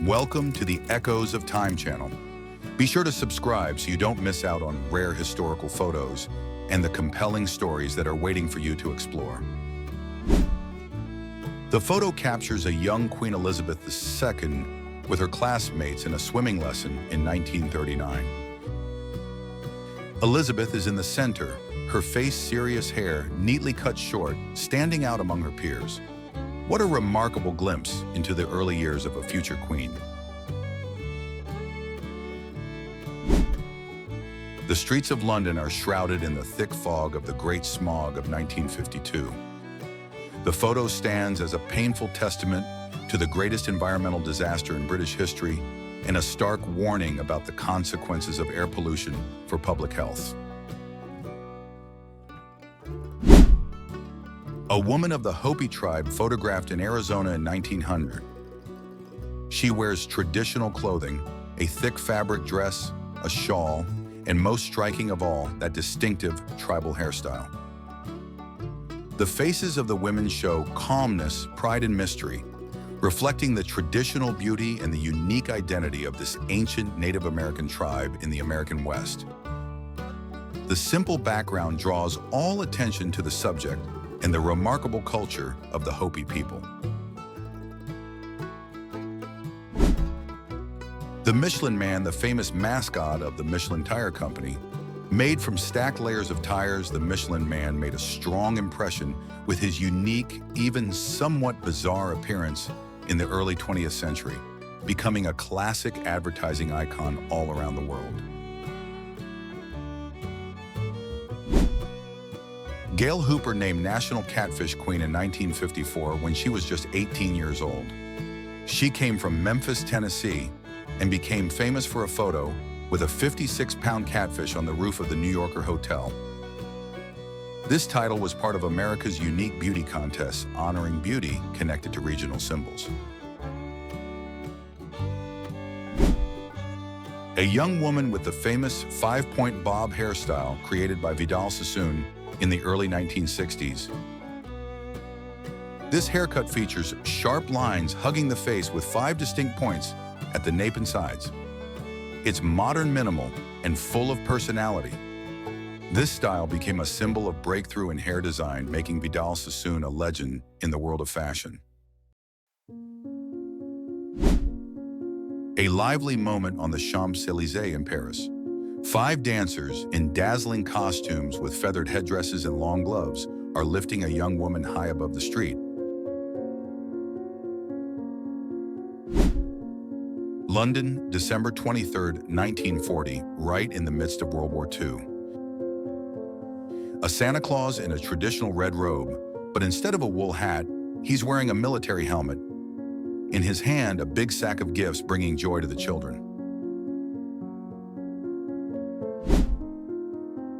Welcome to the Echoes of Time channel. Be sure to subscribe so you don't miss out on rare historical photos and the compelling stories that are waiting for you to explore. The photo captures a young Queen Elizabeth II with her classmates in a swimming lesson in 1939. Elizabeth is in the center, her face serious hair neatly cut short, standing out among her peers. What a remarkable glimpse into the early years of a future queen. The streets of London are shrouded in the thick fog of the Great Smog of 1952. The photo stands as a painful testament to the greatest environmental disaster in British history and a stark warning about the consequences of air pollution for public health. A woman of the Hopi tribe photographed in Arizona in 1900. She wears traditional clothing, a thick fabric dress, a shawl, and most striking of all, that distinctive tribal hairstyle. The faces of the women show calmness, pride, and mystery, reflecting the traditional beauty and the unique identity of this ancient Native American tribe in the American West. The simple background draws all attention to the subject and the remarkable culture of the Hopi people. The Michelin Man, the famous mascot of the Michelin Tire Company, made from stacked layers of tires, the Michelin Man made a strong impression with his unique, even somewhat bizarre appearance in the early 20th century, becoming a classic advertising icon all around the world. Gail Hooper named National Catfish Queen in 1954 when she was just 18 years old. She came from Memphis, Tennessee, and became famous for a photo with a 56-pound catfish on the roof of the New Yorker Hotel. This title was part of America's unique beauty contest, honoring beauty connected to regional symbols. A young woman with the famous five-point bob hairstyle created by Vidal Sassoon in the early 1960s. This haircut features sharp lines hugging the face with 5 distinct points at the nape and sides. It's modern, minimal, and full of personality. This style became a symbol of breakthrough in hair design, making Vidal Sassoon a legend in the world of fashion. A lively moment on the Champs-Élysées in Paris. 5 dancers in dazzling costumes with feathered headdresses and long gloves are lifting a young woman high above the street. London, December 23, 1940, right in the midst of World War II. A Santa Claus in a traditional red robe, but instead of a wool hat, he's wearing a military helmet. In his hand, a big sack of gifts bringing joy to the children.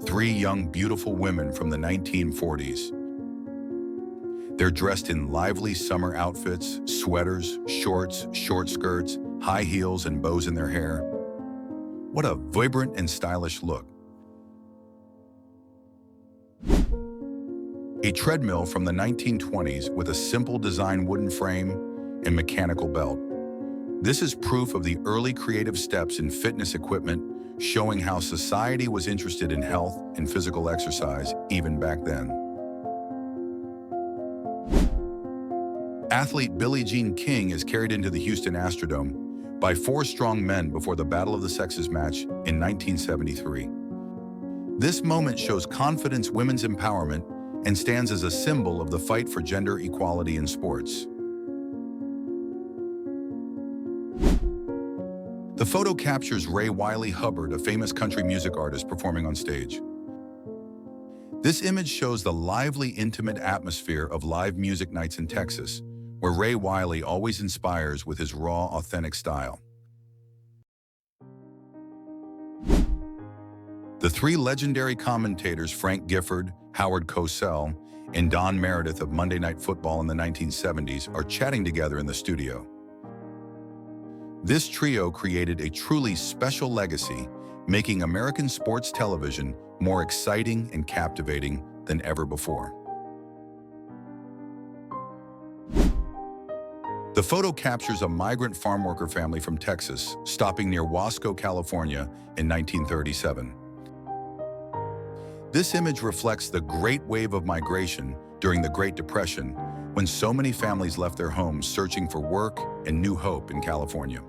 3 young, beautiful women from the 1940s. They're dressed in lively summer outfits, sweaters, shorts, short skirts, high heels, and bows in their hair. What a vibrant and stylish look. A treadmill from the 1920s with a simple design wooden frame and mechanical belt. This is proof of the early creative steps in fitness equipment, showing how society was interested in health and physical exercise even back then. Athlete Billie Jean King is carried into the Houston Astrodome by 4 strong men before the Battle of the Sexes match in 1973. This moment shows confidence, women's empowerment, and stands as a symbol of the fight for gender equality in sports. The photo captures Ray Wylie Hubbard, a famous country music artist, performing on stage. This image shows the lively, intimate atmosphere of live music nights in Texas, where Ray Wylie always inspires with his raw, authentic style. The 3 legendary commentators, Frank Gifford, Howard Cosell, and Don Meredith of Monday Night Football in the 1970s, are chatting together in the studio. This trio created a truly special legacy, making American sports television more exciting and captivating than ever before. The photo captures a migrant farm worker family from Texas, stopping near Wasco, California in 1937. This image reflects the great wave of migration during the Great Depression, when so many families left their homes searching for work and new hope in California.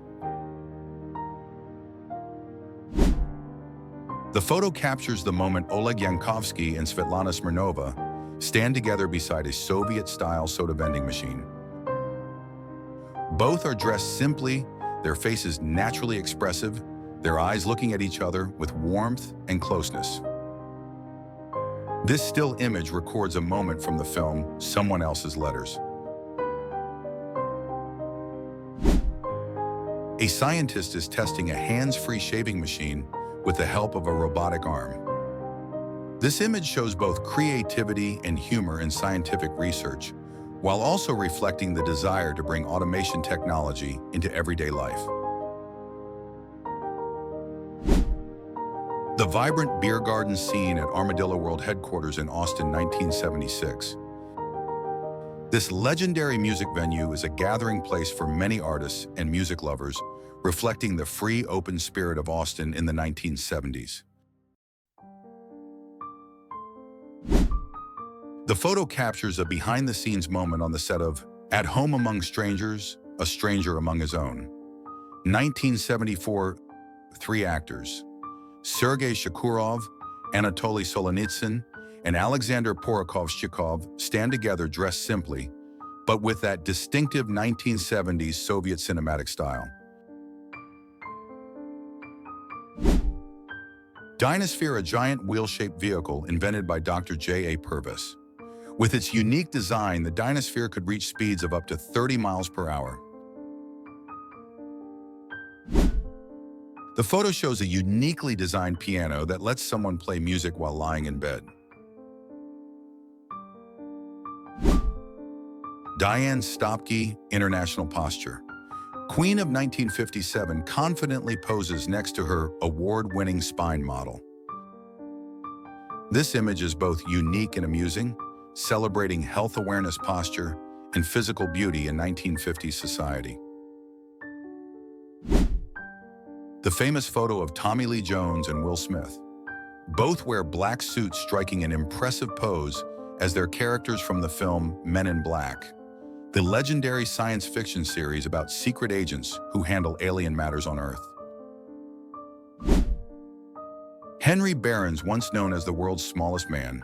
The photo captures the moment Oleg Yankovsky and Svetlana Smirnova stand together beside a Soviet-style soda vending machine. Both are dressed simply, their faces naturally expressive, their eyes looking at each other with warmth and closeness. This still image records a moment from the film Someone Else's Letters. A scientist is testing a hands-free shaving machine with the help of a robotic arm. This image shows both creativity and humor in scientific research, while also reflecting the desire to bring automation technology into everyday life. The vibrant beer garden scene at Armadillo World headquarters in Austin, 1976. This legendary music venue is a gathering place for many artists and music lovers, reflecting the free, open spirit of Austin in the 1970s. The photo captures a behind-the-scenes moment on the set of At Home Among Strangers, A Stranger Among His Own. 1974, 3 actors, Sergei Shakurov, Anatoly Solonitsyn, and Alexander Porokhovchikov stand together dressed simply, but with that distinctive 1970s Soviet cinematic style. Dynasphere, a giant wheel-shaped vehicle invented by Dr. J.A. Purvis. With its unique design, the Dynasphere could reach speeds of up to 30 miles per hour. The photo shows a uniquely designed piano that lets someone play music while lying in bed. Diane Stopke, International Posture. Queen of 1957 confidently poses next to her award-winning spine model. This image is both unique and amusing, celebrating health awareness posture and physical beauty in 1950s society. The famous photo of Tommy Lee Jones and Will Smith. Both wear black suits, striking an impressive pose as their characters from the film Men in Black, the legendary science fiction series about secret agents who handle alien matters on Earth. Henry Barons, once known as the world's smallest man.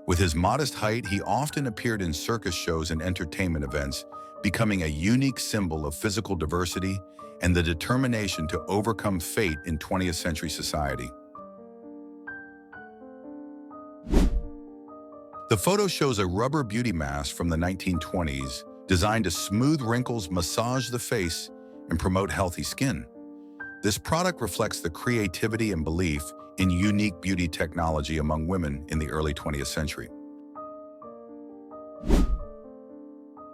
With his modest height, he often appeared in circus shows and entertainment events, becoming a unique symbol of physical diversity and the determination to overcome fate in 20th century society. The photo shows a rubber beauty mask from the 1920s, designed to smooth wrinkles, massage the face, and promote healthy skin. This product reflects the creativity and belief in unique beauty technology among women in the early 20th century.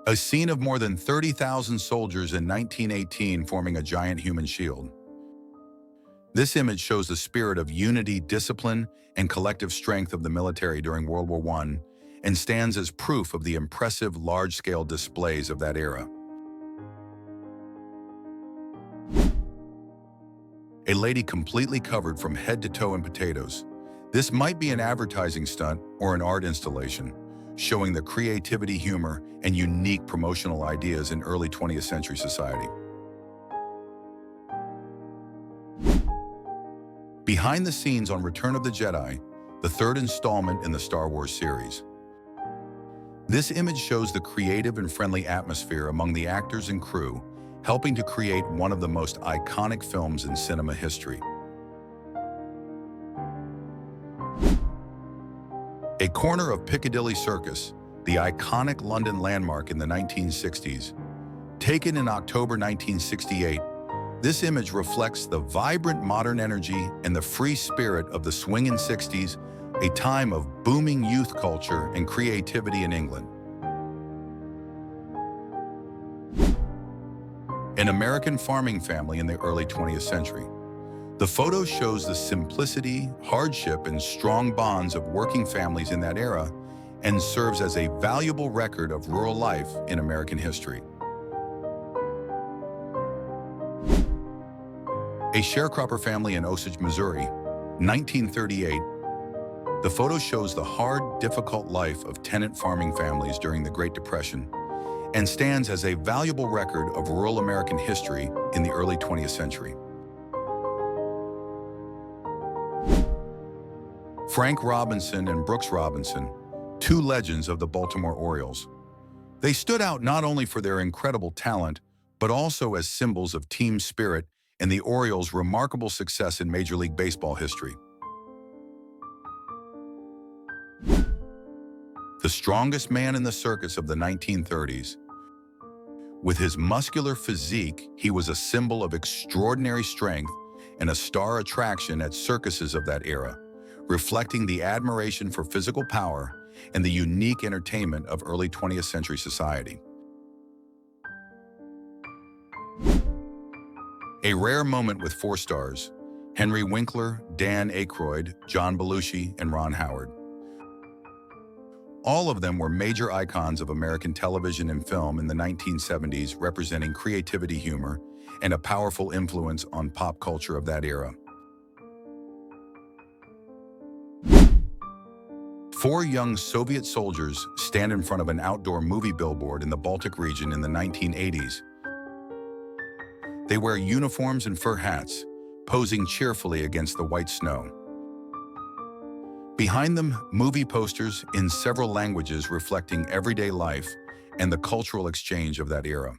A scene of more than 30,000 soldiers in 1918 forming a giant human shield. This image shows the spirit of unity, discipline, and collective strength of the military during World War I and stands as proof of the impressive large-scale displays of that era. A lady completely covered from head to toe in potatoes. This might be an advertising stunt or an art installation, showing the creativity, humor, and unique promotional ideas in early 20th century society. Behind the scenes on Return of the Jedi, the 3rd installment in the Star Wars series. This image shows the creative and friendly atmosphere among the actors and crew, helping to create one of the most iconic films in cinema history. A corner of Piccadilly Circus, the iconic London landmark in the 1960s. Taken in October 1968, this image reflects the vibrant modern energy and the free spirit of the swinging 60s, a time of booming youth culture and creativity in England. An American farming family in the early 20th century. The photo shows the simplicity, hardship, and strong bonds of working families in that era and serves as a valuable record of rural life in American history. A sharecropper family in Osage, Missouri, 1938. The photo shows the hard, difficult life of tenant farming families during the Great Depression and stands as a valuable record of rural American history in the early 20th century. Frank Robinson and Brooks Robinson, two legends of the Baltimore Orioles. They stood out not only for their incredible talent, but also as symbols of team spirit and the Orioles' remarkable success in Major League Baseball history. The strongest man in the circus of the 1930s. With his muscular physique, he was a symbol of extraordinary strength and a star attraction at circuses of that era, reflecting the admiration for physical power and the unique entertainment of early 20th century society. A rare moment with four stars: Henry Winkler, Dan Aykroyd, John Belushi, and Ron Howard. All of them were major icons of American television and film in the 1970s, representing creativity, humor, and a powerful influence on pop culture of that era. Four young Soviet soldiers stand in front of an outdoor movie billboard in the Baltic region in the 1980s. They wear uniforms and fur hats, posing cheerfully against the white snow. Behind them, movie posters in several languages reflecting everyday life and the cultural exchange of that era.